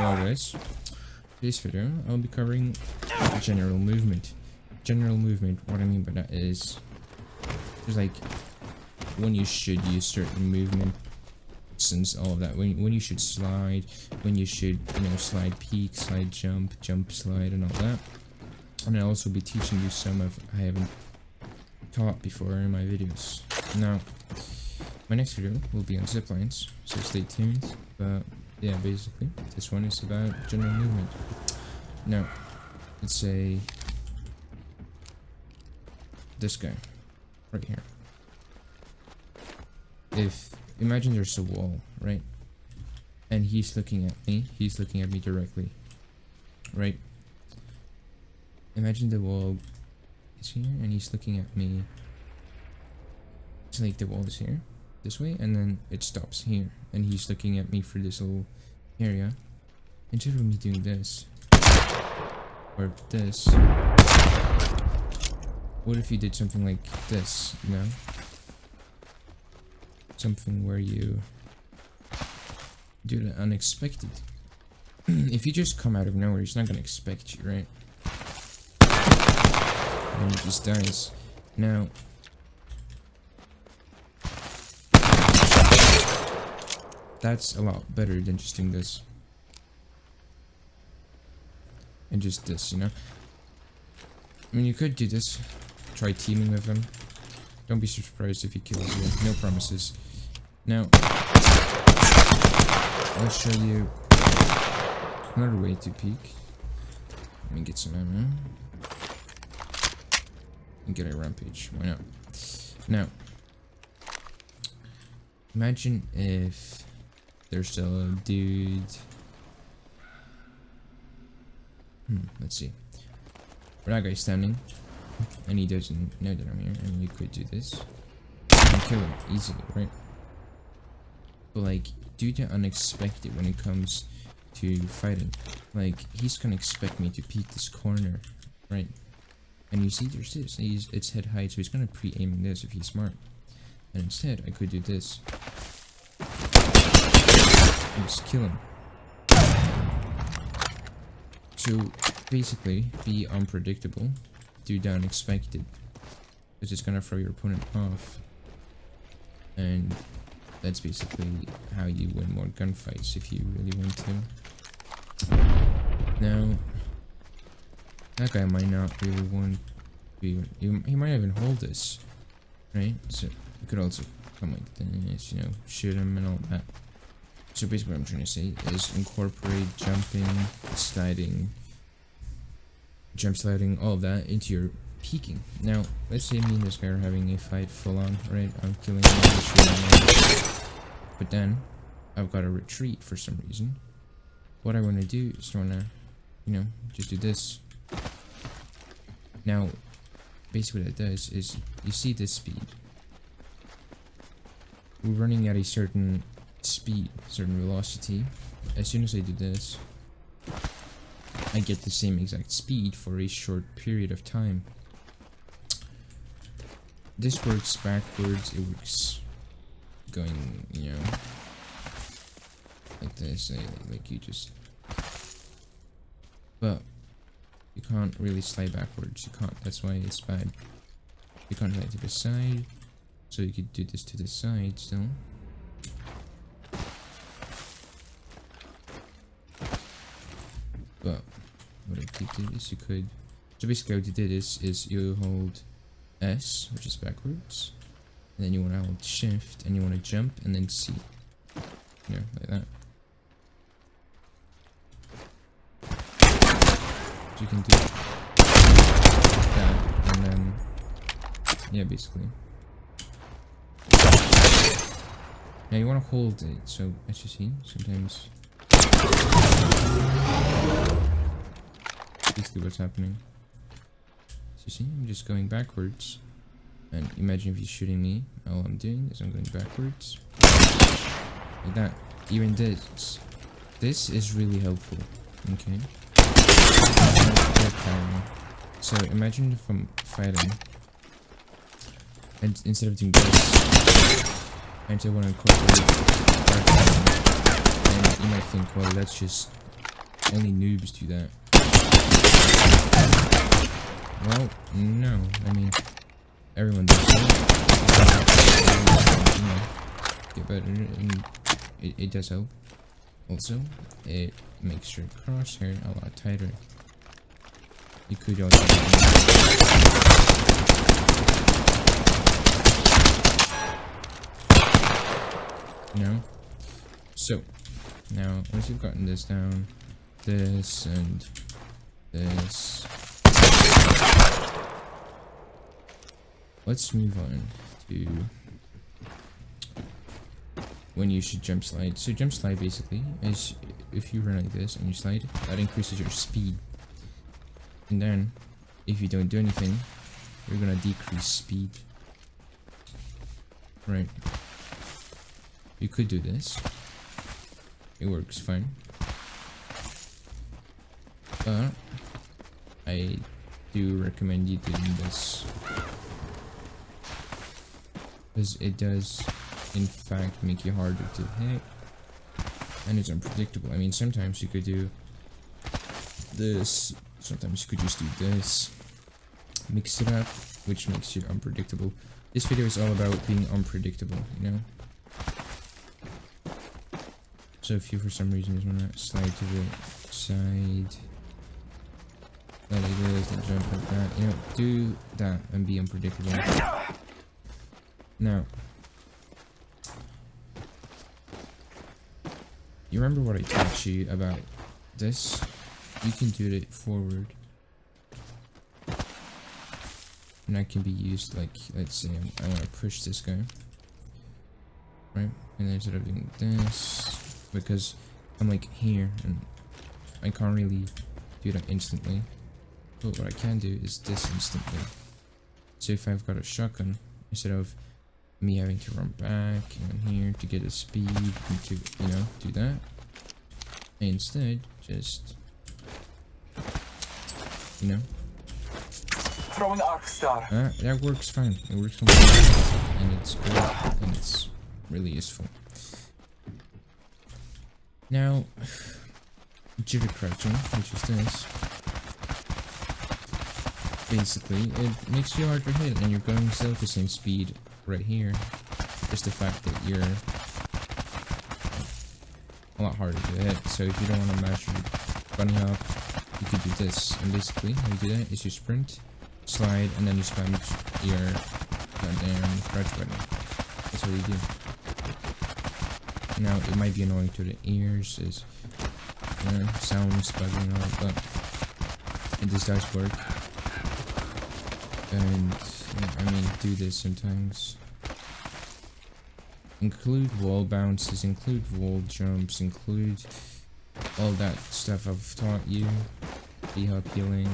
hello guys. This video I'll be covering general movement. General movement, what I mean by that is there's like when you should use certain movement, since all of that, when you should slide, when you should, you know, slide peek, slide jump, jump slide and all that. And I'll also be teaching you some of I haven't taught before in my videos. Now my next video will be on ziplines, so stay tuned. But yeah, basically this one is about general movement. Now let's say this guy right here. Imagine there's a wall, right? And he's looking at me directly, right? Imagine the wall is here and he's looking at me. It's like the wall is here, this way, and then it stops here, and he's looking at me for this little area. Instead of me doing this or this, what if you did something like this, you know? Something where you do the unexpected. If you just come out of nowhere, he's not gonna expect you, right? And he just dies. Now that's a lot better than just doing this. And just this, you know? I mean, you could do this. Try teaming with him. Don't be surprised if he kills you. No promises. Now, I'll show you another way to peek. Let me get some ammo. And get a rampage. Why not? Now, imagine if there's a dude. Let's see. Where that guy's standing, and he doesn't know that I'm here, and you could do this and kill him easily, right? But like, do the unexpected when it comes to fighting. Like, he's gonna expect me to peek this corner, right? And you see, there's this. It's head height, so he's gonna pre-aim this if he's smart. And instead, I could do this and just kill him. So basically, be unpredictable, do the unexpected, because it's gonna throw your opponent off, and that's basically how you win more gunfights if you really want to. Now, that guy might not really want to. He might even hold this, right? So you could also come like this, you know, shoot him and all that. So basically what I'm trying to say is incorporate jumping, sliding, jump sliding, all of that into your peeking. Now, let's say me and this guy are having a fight full on, right? I'm killing him, shooting him. But then, I've got to retreat for some reason. What I want to do is wanna, you know, just do this. Now, basically what that does is, you see this speed. We're running at a certain speed, certain velocity. As soon as I do this, I get the same exact speed for a short period of time. This works backwards, it works going, you know, like this, like you just, but you can't really slide backwards, you can't, that's why it's bad. You can't slide to the side, so you could do this to the side still. But what I could do is you could, so basically what you did is you hold S, which is backwards, and then you want to hold shift, and you want to jump, and then C, you know, like that. So you can do that, and then, yeah, basically. Now you want to hold it, so as you see, sometimes basically what's happening. So you see, I'm just going backwards. And imagine if you're shooting me, all I'm doing is I'm going backwards. Like that. Even this. This is really helpful. Okay? So imagine if I'm fighting. And instead of doing this, I want to incorporate. And you might think, well, let's just only noobs do that. Well, no. I mean, everyone does that. Get better, and it does help. Also, it makes your crosshair a lot tighter. You could also so now once you've gotten this down, this and this, let's move on to when you should jump slide. So jump slide basically is if you run like this and you slide, that increases your speed. And then if you don't do anything, you're gonna decrease speed. Right. You could do this. It works fine. But I do recommend you doing this, because it does in fact make you harder to hit, and it's unpredictable. I mean, sometimes you could do this, sometimes you could just do this, mix it up, which makes you unpredictable. This video is all about being unpredictable, you know? So if you for some reason just wanna slide to the side, like this, and jump like that, you know, do that and be unpredictable. Now, you remember what I taught you about this? You can do it forward, and that can be used like, let's say I want to push this guy, right? And then instead of doing this, because I'm like here and I can't really do that instantly, but what I can do is this instantly. So if I've got a shotgun, instead of me having to run back and here to get a speed and to, you know, do that, I instead just, you know, throwing arc star. That works fine. It works completely, and it's good, and it's really useful. Now, jitter crouching, which is this, basically, it makes you hard to hit, and you're going still at the same speed right here. Just the fact that you're a lot harder to hit. So if you don't want to mash your bunny hop, you could do this. And basically, how you do that is you sprint, slide, and then you spam your goddamn crouch button. That's what you do. Now, it might be annoying to the ears, is sounds bugging and all, but this does work. And I mean, do this sometimes. Include wall bounces, include wall jumps, include all that stuff I've taught you. D-hop healing.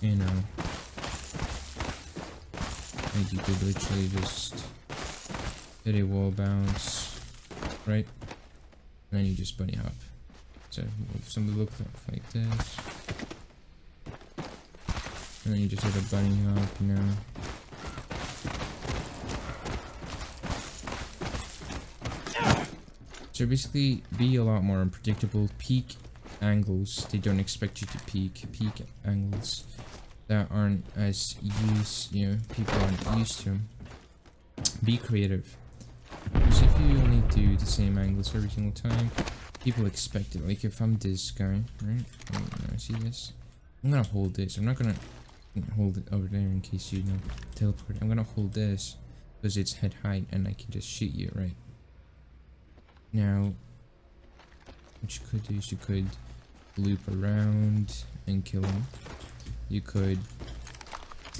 You know. And you could literally just hit a wall bounce, right? And then you just bunny hop. So somebody look like this. And then you just hit a bunny hop, you know. So basically, be a lot more unpredictable. Peak angles, they don't expect you to peak. Peak angles that aren't as used, you know, people aren't used to. Be creative. Because if you only do the same angles every single time, people expect it. Like if I'm this guy, right? See this? I'm gonna hold this. I'm not gonna hold it over there in case you know teleport. I'm gonna hold this because it's head height and I can just shoot you, right? Now, what you could do is you could loop around and kill him. You could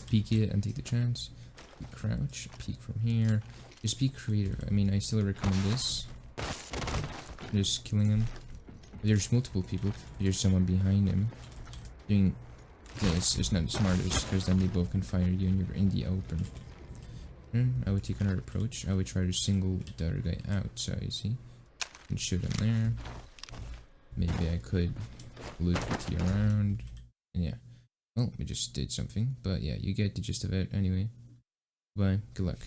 peek it and take the chance. You crouch, peek from here. Just be creative. I mean, I still recommend this. Just killing him. If there's multiple people, if there's someone behind him, doing this is not the smartest, because then they both can fire you and you're in the open. I would take another approach. I would try to single the other guy out, so you see. And shoot him there. Maybe I could loop it around. And yeah. Well, we just did something. But yeah, you get the gist of it anyway. Bye. Good luck.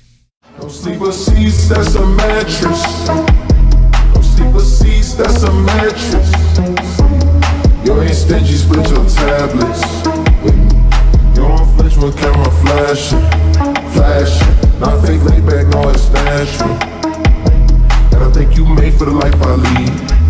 No sleeper seats, that's a mattress. No sleeper seats, that's a mattress. You ain't stingy, split your tablets with me. You don't flinch when camera flashing. Not fake laid back, no, it's natural. And I think you made for the life I lead.